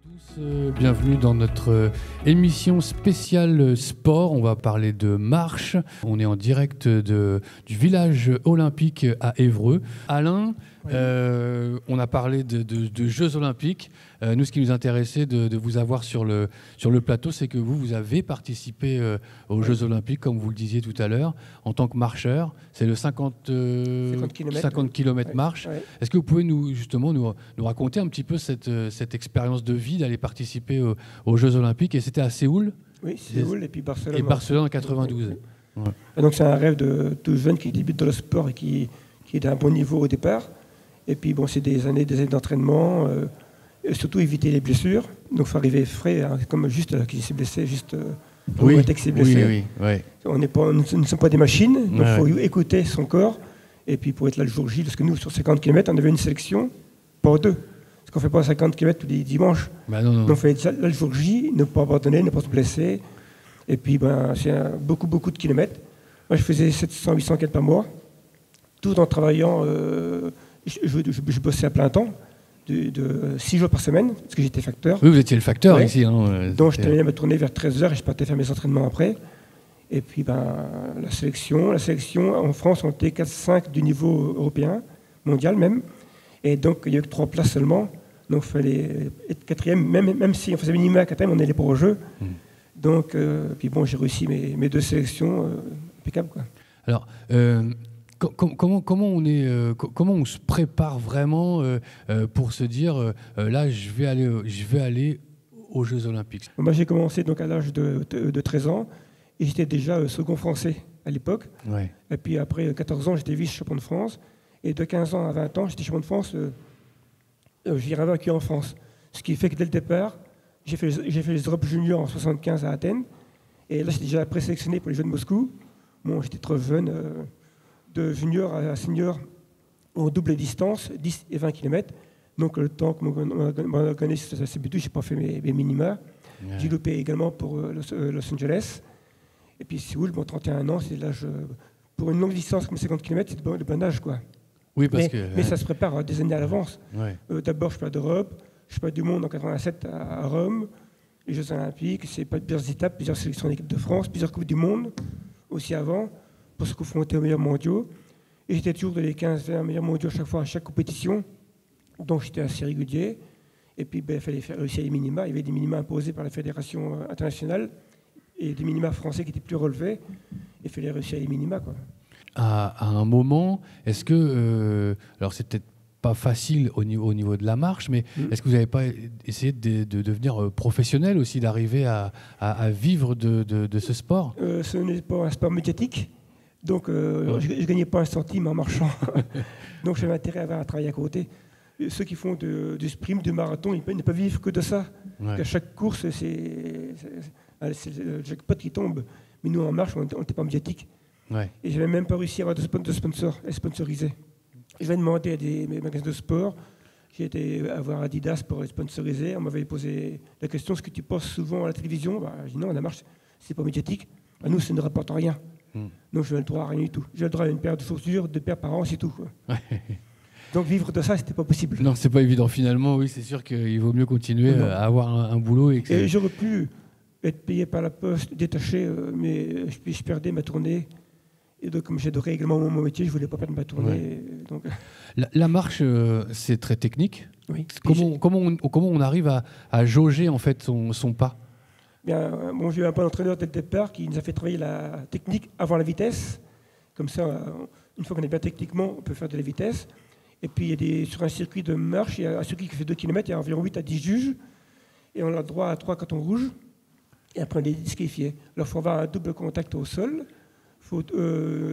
tous, bienvenue dans notre émission spéciale sport. On va parler de marche. On est en direct du village olympique à Évreux. Alain, Oui. on a parlé de Jeux olympiques. Nous, ce qui nous intéressait de vous avoir sur le plateau, c'est que vous avez participé aux Jeux olympiques, comme vous le disiez tout à l'heure, en tant que marcheur. C'est le 50 km marche. Ouais. Est-ce que vous pouvez nous raconter un petit peu cette expérience de vie d'aller participer aux Jeux olympiques? Et c'était à Séoul Oui, Séoul et puis Barcelone. et Barcelone en 92. Oui. Ouais. Et donc c'est un rêve de tout jeune qui débute dans le sport et qui est d'un bon niveau au départ. Et puis bon, c'est des années d'entraînement, et surtout éviter les blessures. Donc il faut arriver frais, hein, comme juste qui s'est blessé, juste pour Oui, qui s'est blessé. oui. Nous ne sommes pas des machines, donc il Ouais. faut écouter son corps. Et puis pour être là le jour J, parce que nous sur 50 km, on avait une sélection pour deux. Parce qu'on ne fait pas 50 km tous les dimanches. Bah non. Donc il fallait être là le jour J, ne pas abandonner, ne pas se blesser. Et puis c'est beaucoup de kilomètres. Moi je faisais 700-800 km par mois, tout en travaillant. Je bossais à plein temps, de 6 jours par semaine, parce que j'étais facteur. Oui, vous étiez le facteur Ouais. ici. Hein, Donc je terminais ma tournée vers 13h et je partais faire mes entraînements après. Et puis la sélection en France, on était 4-5 du niveau européen, mondial même. Et donc il n'y avait que 3 places seulement. Donc il fallait être quatrième, même si on faisait minima à quatrième, on allait pour au jeu. Donc puis bon, j'ai réussi mes 2 sélections impeccables, quoi. Alors, comment on se prépare vraiment pour se dire là, je vais aller aux Jeux olympiques? Moi j'ai commencé donc à l'âge de 13 ans et j'étais déjà second français à l'époque. Ouais. Et puis après 14 ans, j'étais vice-champion de France. Et de 15 ans à 20 ans, j'étais champion de France. J'ai vaincu en France. Ce qui fait que dès le départ, j'ai fait les Europes juniors en 75 à Athènes. Et là, j'étais déjà présélectionné pour les Jeux de Moscou. Bon, j'étais trop jeune, de junior à senior en double distance, 10 et 20 km. Donc le temps que mon connaît sur la CB2, je n'ai pas fait mes minima. Ouais. J'ai loupé également pour Los Angeles. Et puis Séoul, 31 ans, c'est l'âge. Pour une longue distance comme 50 km, c'est le bon âge, quoi. Oui, parce Mais ça se prépare des années à l'avance. Ouais. D'abord, je suis pas d'Europe, je suis pas du monde en 87 à Rome, les Jeux Olympiques, c'est pas plusieurs étapes, plusieurs sélections d'équipe de France, plusieurs Coupes du Monde, aussi avant, pour se confronter aux meilleurs mondiaux. Et j'étais toujours dans les 15-20 meilleurs mondiaux chaque fois, à chaque compétition. Donc j'étais assez régulier. Et puis il fallait réussir les minima. Il y avait des minima imposés par la Fédération internationale et des minima français qui étaient plus relevés. Il fallait réussir les minima, quoi. À un moment, est-ce que alors c'est peut-être pas facile au niveau de la marche, mais est-ce que vous n'avez pas essayé de devenir professionnel aussi, d'arriver à vivre de ce sport? Ce n'est pas un sport médiatique, donc je ne gagnais pas un centime en marchant. Donc j'avais intérêt à avoir un travail à côté. Ceux qui font du sprint, du marathon, ils ne peuvent vivre que de ça. Ouais. À chaque course, c'est le jackpot qui tombe. Mais nous, en marche, on n'était pas médiatique. Ouais. Et je n'avais même pas réussi à avoir de sponsors, à sponsoriser. Je vais demander à des magasins de sport. J'ai été voir Adidas pour les sponsoriser. On m'avait posé la question, est-ce que tu passes souvent à la télévision? J'ai dit non, la marche, c'est pas médiatique. À nous, ça ne rapporte rien. Donc je n'ai le droit à rien du tout. J'ai le droit à une paire de chaussures, 2 paires par an, c'est tout, quoi. Ouais. Donc vivre de ça, c'était pas possible. Non, c'est pas évident. Finalement, oui, c'est sûr qu'il vaut mieux continuer Non. à avoir un boulot. Et j'aurais pu être payé par la poste, détaché, mais je perdais ma tournée. Et donc, comme j'adorais également mon métier, je ne voulais pas perdre ma tournée. Ouais. Donc, La marche, c'est très technique. oui. Comment on arrive à jauger en fait son pas? Bien, bon, j'ai eu un bon entraîneur dès le départ qui nous a fait travailler la technique avant la vitesse. Comme ça, une fois qu'on est bien techniquement, on peut faire de la vitesse. Et puis, sur un circuit de marche, il y a un circuit qui fait 2 km, il y a environ 8 à 10 juges. Et on a le droit à 3 cartons rouges. Et après, on est disqualifié. Alors, il faut avoir un double contact au sol. Il faut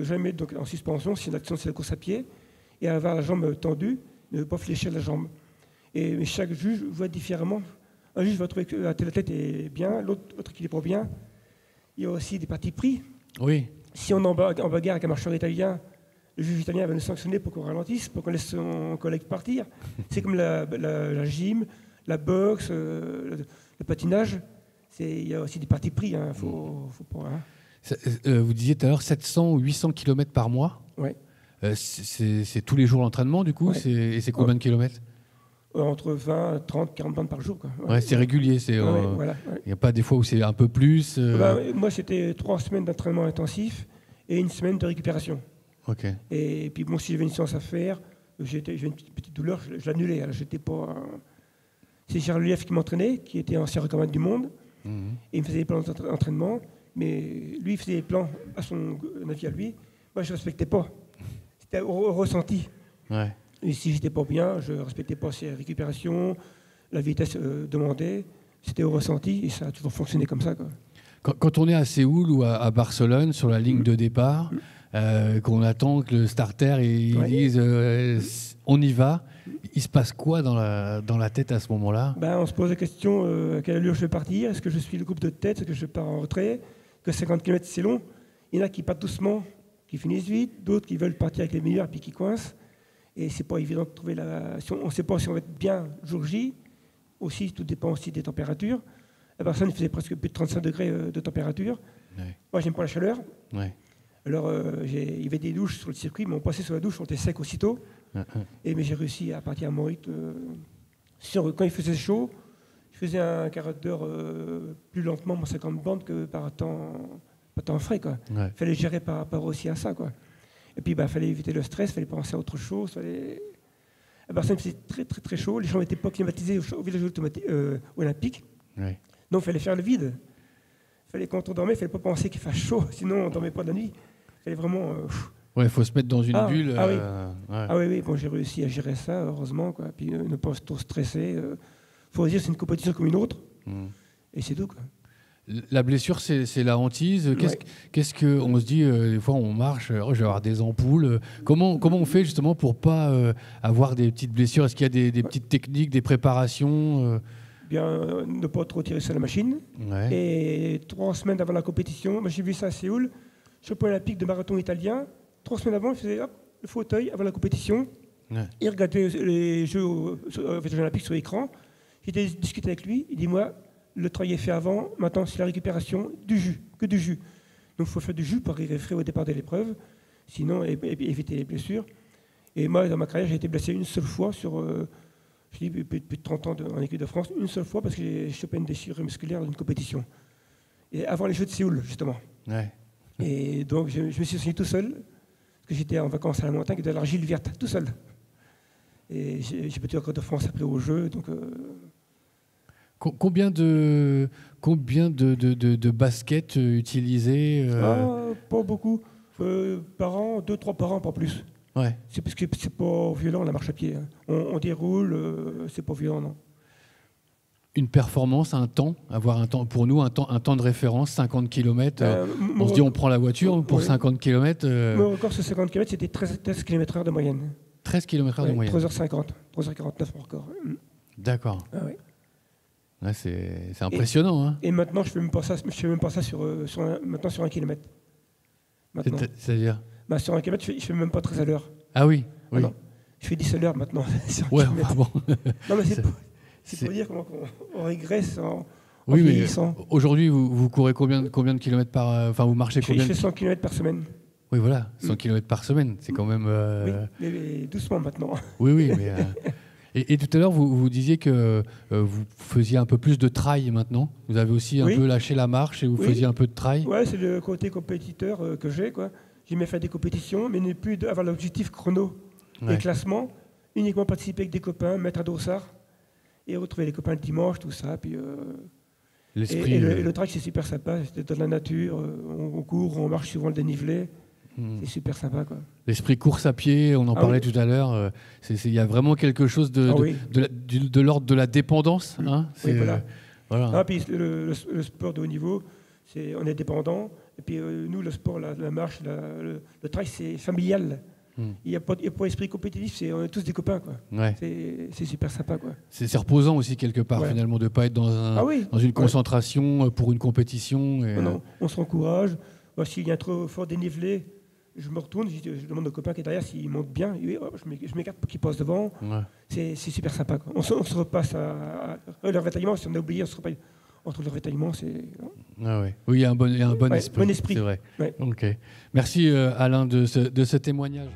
jamais donc, en suspension, si l'action c'est la course à pied. Et avoir la jambe tendue, ne pas fléchir la jambe. Et chaque juge voit différemment. Un juge va trouver que la tête est bien, l'autre qui n'est pas bien. Il y a aussi des partis pris. Oui. Si on est en bagarre avec un marcheur italien, le juge italien va nous sanctionner pour qu'on ralentisse, pour qu'on laisse son collègue partir. C'est comme la gym, la boxe, le patinage. Il y a aussi des partis pris. Faut pas, Vous disiez tout à l'heure 700 ou 800 km par mois. Ouais. C'est tous les jours l'entraînement, du coup. Ouais. Et c'est combien de kilomètres? entre 20, 30, 40 bandes par jour. Quoi. Ouais, c'est régulier. Voilà, il n'y a pas des fois où c'est un peu plus Moi, c'était 3 semaines d'entraînement intensif et 1 semaine de récupération. Ok. Et puis, bon, si j'avais une séance à faire, j'avais une petite douleur, je l'annulais. J'étais pas... C'est Gérard Lelièvre qui m'entraînait, qui était ancien recordman du monde. Et il me faisait des plans d'entraînement. Mais lui, il faisait des plans à son avis à lui. Moi, je ne respectais pas. C'était au ressenti. Ouais. Et si j'étais pas bien, je ne respectais pas ses récupérations, la vitesse demandée. C'était au ressenti et ça a toujours fonctionné comme ça. Quoi. Quand on est à Séoul ou à Barcelone, sur la ligne de départ, qu'on attend que le starter ils disent on y va, il se passe quoi dans la tête à ce moment-là? On se pose la question à quelle allure je vais partir. Est-ce que je suis le groupe de tête? Est-ce que je pars en retrait? Que 50 km c'est long. Il y en a qui partent doucement, qui finissent vite, d'autres qui veulent partir avec les meilleurs puis qui coincent. Et c'est pas évident de trouver on ne sait pas si on va être bien jour J. Aussi, tout dépend aussi des températures. À Barcelone, il faisait presque plus de 35 degrés de température. Ouais. Moi, j'aime pas la chaleur. Ouais. Alors, il y avait des douches sur le circuit, mais on passait sur la douche, on était sec aussitôt. Mais j'ai réussi à partir à mon rythme. Quand il faisait chaud, je faisais un quart d'heure plus lentement, mon 50 bandes, que par temps frais. Il fallait gérer par rapport aussi à ça. Quoi. Et puis, il fallait éviter le stress, il fallait penser à autre chose. À Barcelone, il faisait très, très, très chaud. Les chambres n'étaient pas climatisées au village olympique. Ouais. Donc, il fallait faire le vide. Quand on dormait, il ne fallait pas penser qu'il fasse chaud, sinon on ne dormait pas de la nuit. Il fallait vraiment... il faut se mettre dans une bulle. Oui. Bon, j'ai réussi à gérer ça, heureusement. Quoi. Puis ne pas trop stresser. Il faut dire que c'est une compétition comme une autre. Et c'est tout. Quoi. La blessure, c'est la hantise. Qu'est-ce qu'on se dit des fois, on marche, je vais avoir des ampoules. Comment on fait justement pour ne pas avoir des petites blessures? Est-ce qu'il y a des petites techniques, des préparations ne pas trop tirer sur la machine. Et 3 semaines avant la compétition, j'ai vu ça à Séoul, champion olympique de marathon italien. 3 semaines avant, il faisait le fauteuil avant la compétition. Il regardait les Jeux olympiques sur l'écran. J'ai discuté avec lui. Il dit, moi, le travail est fait avant. Maintenant, c'est la récupération du jus, que du jus. Donc, il faut faire du jus pour arriver frais au départ de l'épreuve. Sinon, éviter les blessures. Et moi, dans ma carrière, j'ai été blessé une seule fois sur... Je dis plus de 30 ans en équipe de France, une seule fois parce que j'ai chopé une déchirure musculaire dans une compétition. Et avant les Jeux de Séoul, justement. Et donc, je me suis assis tout seul, parce que j'étais en vacances à la montagne, de l'argile verte, tout seul. Et j'ai battu le record de France après aux Jeux. Donc, Combien de baskets utilisées Pas beaucoup. Par an, 2-3 par an, pas plus. C'est parce que c'est pas violent la marche à pied. On déroule, c'est pas violent, non. Une performance, un temps, avoir un temps, pour nous, un temps de référence, 50 km. On se dit, on prend la voiture pour 50 km. Mon record sur 50 km, c'était 13 km/h de moyenne. 13 km/h de moyenne. 3h50, 3h49 mon record. D'accord. C'est impressionnant. Hein. Et maintenant, je ne fais même pas ça sur 1 km. C'est-à-dire sur 1 km, je ne fais même pas 13 à l'heure. Ah oui, non, je fais 10 à l'heure maintenant. Bon. Non, mais c'est pour dire comment on régresse en oui, vieillissant. Mais aujourd'hui, vous courez combien de kilomètres par... Enfin, vous marchez combien? Je fais 100 km par semaine. Oui, voilà, 100 km par semaine, c'est quand même... Oui, mais doucement maintenant. Oui, mais... Et tout à l'heure, vous disiez que vous faisiez un peu plus de trail maintenant. Vous avez aussi un peu lâché la marche et vous faisiez un peu de trail. Oui, c'est le côté compétiteur que j'ai. J'aimais faire des compétitions, mais ne plus avoir l'objectif chrono et classement. Uniquement participer avec des copains, mettre à dossard et retrouver les copains le dimanche, tout ça. Puis, l'esprit, et le trail, c'est super sympa. C'est dans la nature, on court, on marche souvent le dénivelé. C'est super sympa. L'esprit course à pied, on en parlait tout à l'heure. Il y a vraiment quelque chose de l'ordre de la dépendance. Hein, voilà. Puis le sport de haut niveau, on est dépendant. Et puis nous, le sport, la marche, le trail, c'est familial. Il n'y a pas d'esprit compétitif, on est tous des copains. C'est super sympa. C'est reposant aussi quelque part, finalement, de ne pas être dans une concentration pour une compétition. Non, on s'encourage. S'il y a un trop fort dénivelé, je me retourne, je demande au copain qui est derrière s'il monte bien. Je m'écarte pour qu'il passe devant. C'est super sympa. On se repasse le ravitaillement, si on a oublié, on se repasse. Entre le ravitaillement, c'est... Oui, il y a un bon esprit. Bon esprit. C'est vrai. Okay. Merci Alain de ce témoignage.